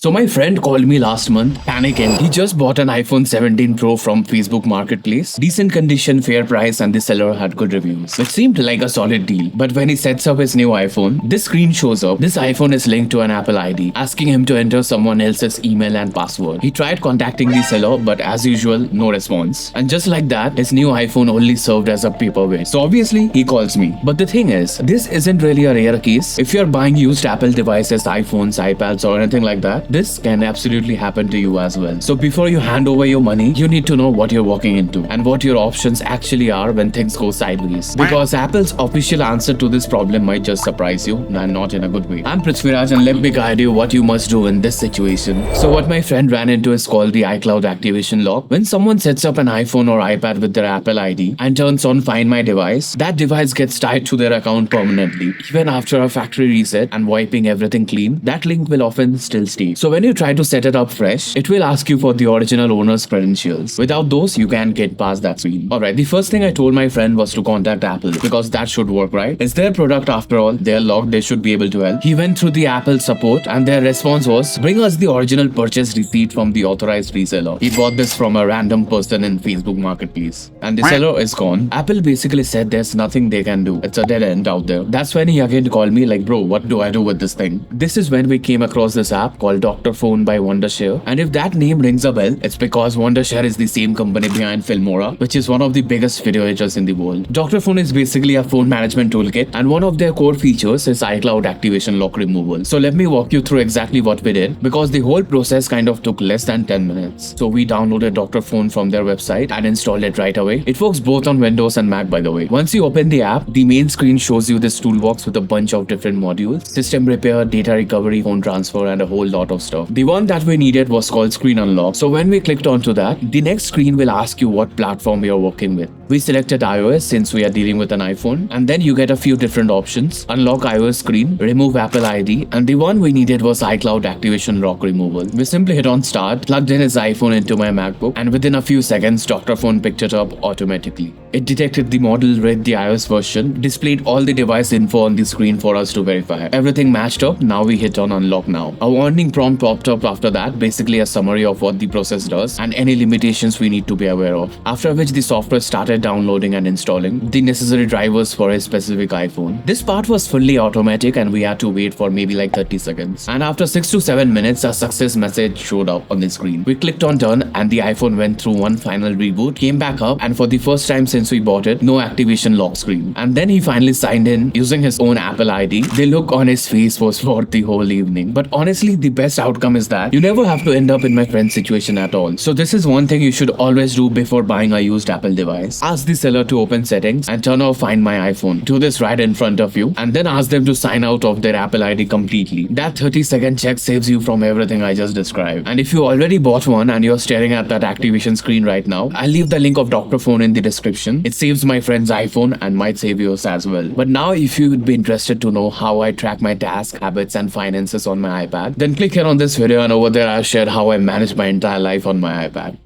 So my friend called me last month, panicking. He just bought an iPhone 17 Pro from Facebook Marketplace. Decent condition, fair price, and the seller had good reviews. It seemed like a solid deal. But when he sets up his new iPhone, this screen shows up. This iPhone is linked to an Apple ID, asking him to enter someone else's email and password. He tried contacting the seller, but as usual, no response. And just like that, his new iPhone only served as a paperweight. So obviously, he calls me. But the thing is, this isn't really a rare case. If you're buying used Apple devices, iPhones, iPads, or anything like that, this can absolutely happen to you as well. So before you hand over your money, you need to know what you're walking into and what your options actually are when things go sideways. Because Apple's official answer to this problem might just surprise you, and not in a good way. I'm Prithviraj, and let me guide you what you must do in this situation. So what my friend ran into is called the iCloud activation lock. When someone sets up an iPhone or iPad with their Apple ID and turns on Find My Device, that device gets tied to their account permanently. Even after a factory reset and wiping everything clean, that link will often still stay. So when you try to set it up fresh, it will ask you for the original owner's credentials. Without those, you can't get past that screen. Alright, the first thing I told my friend was to contact Apple, because that should work, right? It's their product after all, they're locked, they should be able to help. He went through the Apple support and their response was, bring us the original purchase receipt from the authorized reseller. He bought this from a random person in Facebook Marketplace. And the seller is gone. Apple basically said there's nothing they can do. It's a dead end out there. That's when he again called me like, bro, what do I do with this thing? This is when we came across this app called Dr.Fone by Wondershare, and if that name rings a bell, it's because Wondershare is the same company behind Filmora, which is one of the biggest video editors in the world. Dr.Fone is basically a phone management toolkit, and one of their core features is iCloud activation lock removal. So let me walk you through exactly what we did, because the whole process kind of took less than 10 minutes. So we downloaded Dr.Fone from their website and installed it right away. It works both on Windows and Mac, by the way. Once you open the app, the main screen shows you this toolbox with a bunch of different modules: system repair, data recovery, phone transfer, and a whole lot of stuff. The one that we needed was called Screen Unlock. So when we clicked onto that, the next screen will ask you what platform you're working with. We selected iOS since we are dealing with an iPhone, and then you get a few different options: unlock iOS screen, remove Apple ID, and the one we needed was iCloud activation lock removal. We simply hit on start, plugged in his iPhone into my MacBook, and within a few seconds, Dr.Fone picked it up automatically. It detected the model, read the iOS version, displayed all the device info on the screen for us to verify. Everything matched up. Now we hit on unlock now. A warning prompt popped up after that, basically a summary of what the process does and any limitations we need to be aware of. After which the software started downloading and installing the necessary drivers for a specific iPhone. This part was fully automatic and we had to wait for maybe like 30 seconds. And after 6 to 7 minutes, a success message showed up on the screen. We clicked on done and the iPhone went through one final reboot, came back up, and for the first time since we bought it, no activation lock screen. And then he finally signed in using his own Apple ID. The look on his face was worth the whole evening. But honestly, the best outcome is that you never have to end up in my friend's situation at all. So this is one thing you should always do before buying a used Apple device. Ask the seller to open settings and turn off Find My iPhone. Do this right in front of you and then ask them to sign out of their Apple ID completely. That 30-second check saves you from everything I just described. And if you already bought one and you're staring at that activation screen right now, I'll leave the link of Dr.Fone in the description. It saves my friend's iPhone and might save yours as well. But now if you would be interested to know how I track my tasks, habits, and finances on my iPad, then click here on this video, and over there I've shared how I manage my entire life on my iPad.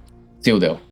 See you there.